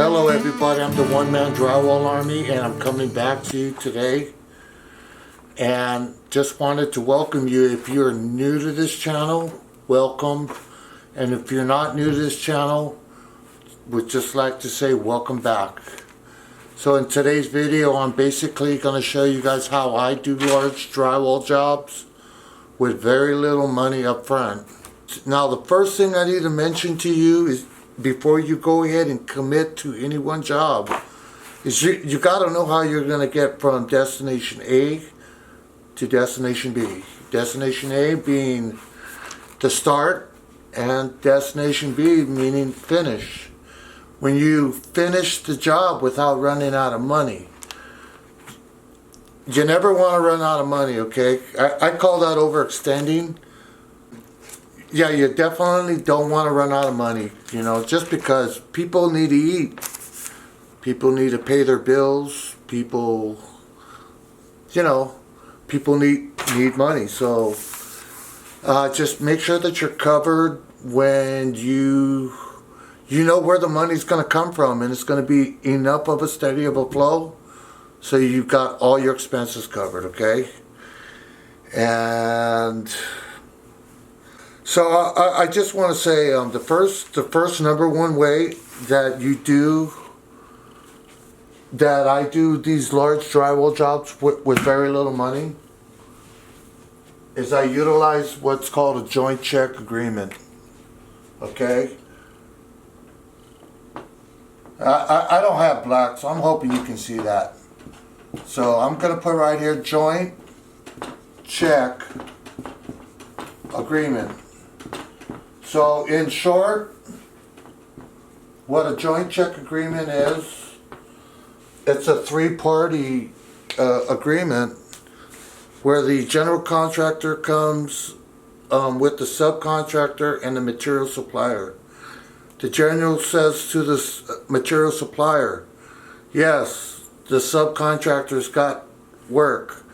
Hello everybody, I'm the one-man drywall army and I'm coming back to you today and just wanted to welcome you. If you're new to this channel, welcome, and if you're not new to this channel, would just like to say welcome back. So in today's video, I'm basically going to show you guys how I do large drywall jobs with very little money up front. Now the first thing I need to mention to you is, before you go ahead and commit to any one job, is you got to know how you're going to get from destination A to destination B. Destination A being the start and destination B meaning finish. When you finish the job without running out of money. You never want to run out of money, okay? I call that overextending. Yeah, you definitely don't want to run out of money, you know, just because people need to eat. People need to pay their bills. People, you know, people need money. So just make sure that you're covered when you know where the money's going to come from, and it's going to be enough of a steady of a flow so you've got all your expenses covered, okay? And so I just want to say the first number one way that I do these large drywall jobs with very little money is I utilize what's called a joint check agreement. Okay? I don't have black, so I'm hoping you can see that. So I'm going to put right here, joint check agreement. So in short, what a joint check agreement is, it's a three-party agreement where the general contractor comes with the subcontractor and the material supplier. The general says to the material supplier, yes, the subcontractor's got work,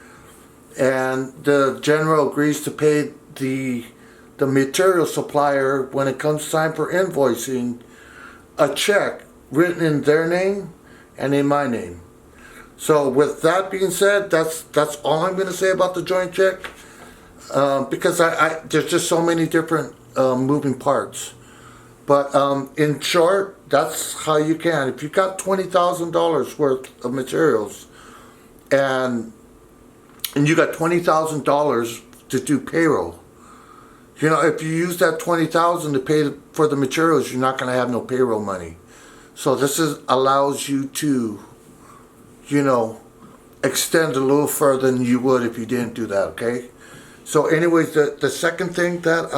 and the general agrees to pay the material supplier, when it comes time for invoicing, a check written in their name and in my name. So with that being said, that's all I'm going to say about the joint check, because there's just so many different moving parts. But in short, that's how you can. If you got $20,000 worth of materials and you got $20,000 to do payroll, you know, if you use that $20,000 to pay for the materials, you're not going to have no payroll money. So this allows you to, you know, extend a little further than you would if you didn't do that, okay? So anyways, the second thing that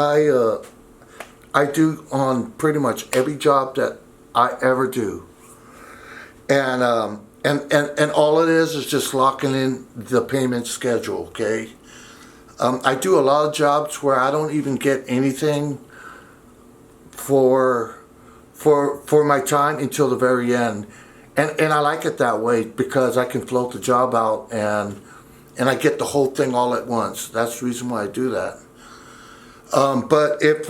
I do on pretty much every job that I ever do, and all it is just locking in the payment schedule, okay? I do a lot of jobs where I don't even get anything for my time until the very end, and I like it that way because I can float the job out and I get the whole thing all at once. That's the reason why I do that. But if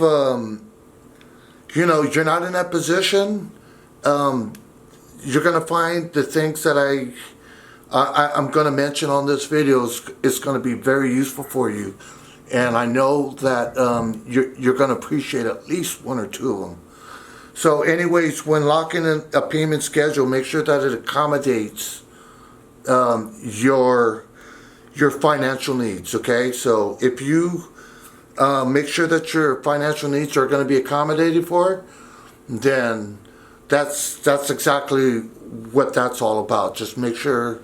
you know, you're not in that position, you're gonna find the things that I'm going to mention on this video is going to be very useful for you, and I know that you're going to appreciate at least one or two of them. So anyways, when locking in a payment schedule, make sure that it accommodates your financial needs, okay? So if you make sure that your financial needs are going to be accommodated for, then that's exactly what that's all about. Just make sure.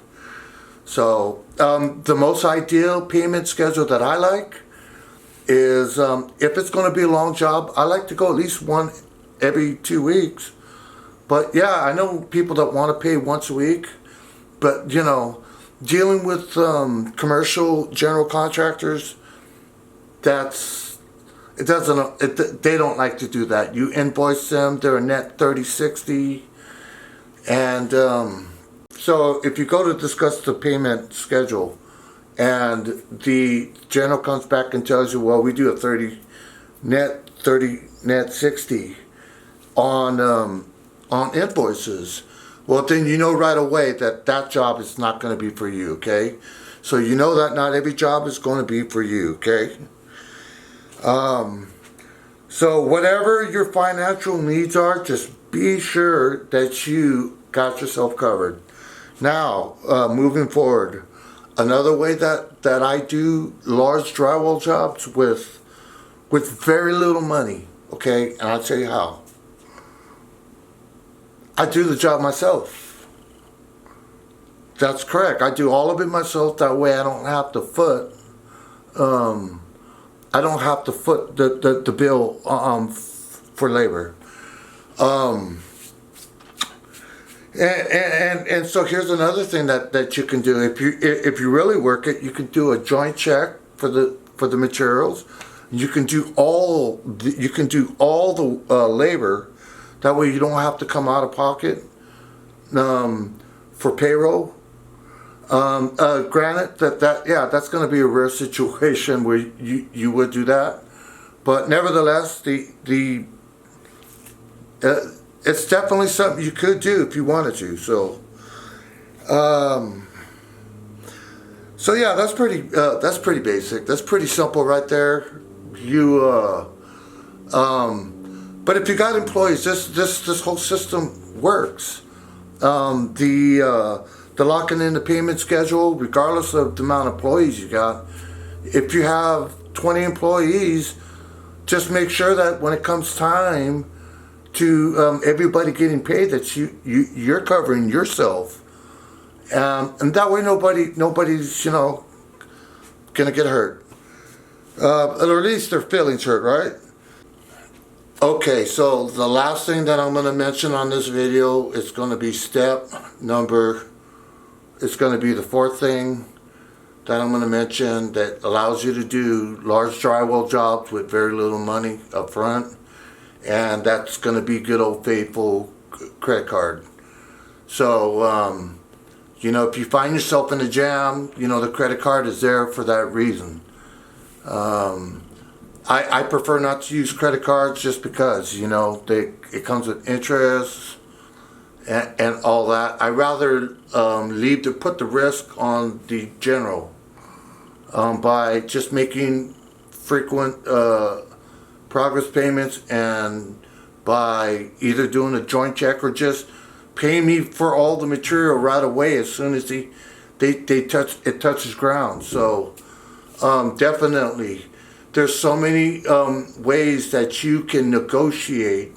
So the most ideal payment schedule that I like is if it's going to be a long job, I like to go at least one every 2 weeks. But yeah, I know people that want to pay once a week, but you know, dealing with commercial general contractors, they don't like to do that. You invoice them, they're a net 30/60, and so if you go to discuss the payment schedule and the general comes back and tells you, well, we do a 30 net 60 on on invoices, well then you know right away that that job is not going to be for you, okay? So you know that not every job is going to be for you, okay? So whatever your financial needs are, just be sure that you got yourself covered. Now, moving forward, another way that I do large drywall jobs with very little money, okay? And I'll tell you how. I do the job myself. That's correct. I do all of it myself. That way I don't have to foot the bill for labor. And so here's another thing that you can do. If you really work it, you can do a joint check for the materials. You can do all the labor. That way you don't have to come out of pocket for payroll. Granted that's going to be a rare situation where you would do that, but nevertheless it's definitely something you could do if you wanted to. So yeah, that's pretty basic. That's pretty simple right there. But if you got employees, this whole system works. The locking in the payment schedule, regardless of the amount of employees you got. If you have 20 employees, just make sure that when it comes time to everybody getting paid, that you're covering yourself, and that way nobody's gonna get hurt, or at least their feelings hurt, right? Okay, so the last thing that I'm gonna mention on this video is gonna be it's gonna be the fourth thing that I'm gonna mention that allows you to do large drywall jobs with very little money up front. And that's going to be good old faithful credit card. So, if you find yourself in a jam, the credit card is there for that reason. I prefer not to use credit cards just because, it comes with interest and all that. I rather put the risk on the general by just making frequent progress payments, and by either doing a joint check or just paying me for all the material right away as soon as it touches ground. So definitely there's so many ways that you can negotiate,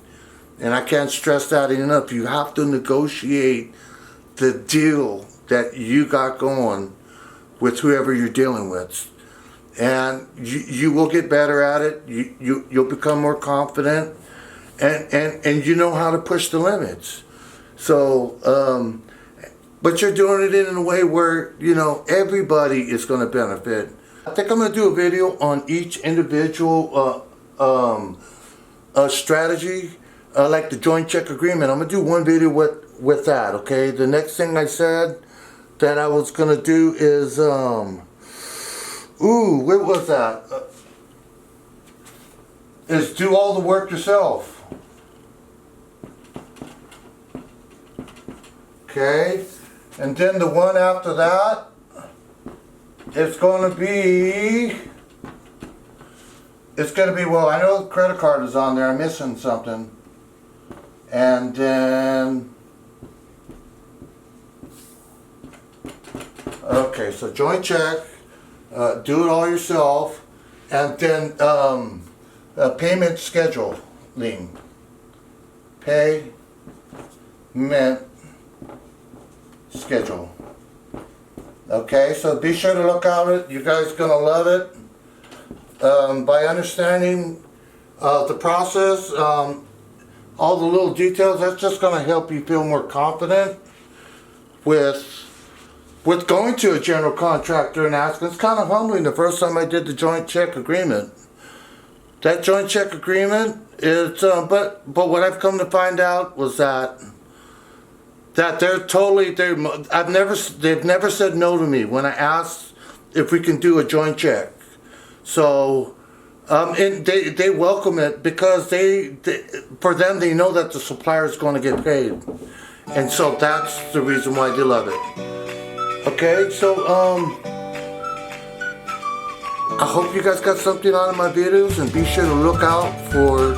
and I can't stress that enough. You have to negotiate the deal that you got going with whoever you're dealing with. And you will get better at it. You'll become more confident, and you know how to push the limits. So, but you're doing it in a way where everybody is going to benefit. I think I'm going to do a video on each individual strategy, like the joint check agreement. I'm going to do one video with that. Okay. The next thing I said that I was going to do is what was that? Is do all the work yourself. Okay, and then the one after that, it's going to be, well, I know the credit card is on there, I'm missing something. And then, okay, so joint check. Do it all yourself, and then payment scheduling. Payment schedule. Okay, so be sure to look at it. You guys are gonna love it. By understanding the process, all the little details, that's just gonna help you feel more confident with going to a general contractor and asking. It's kind of humbling. The first time I did the joint check agreement, that joint check agreement is, but what I've come to find out was that they've never said no to me when I asked if we can do a joint check. So And they welcome it because for them, they know that the supplier is going to get paid. And so that's the reason why they love it. Okay, so I hope you guys got something out of my videos, and be sure to look out for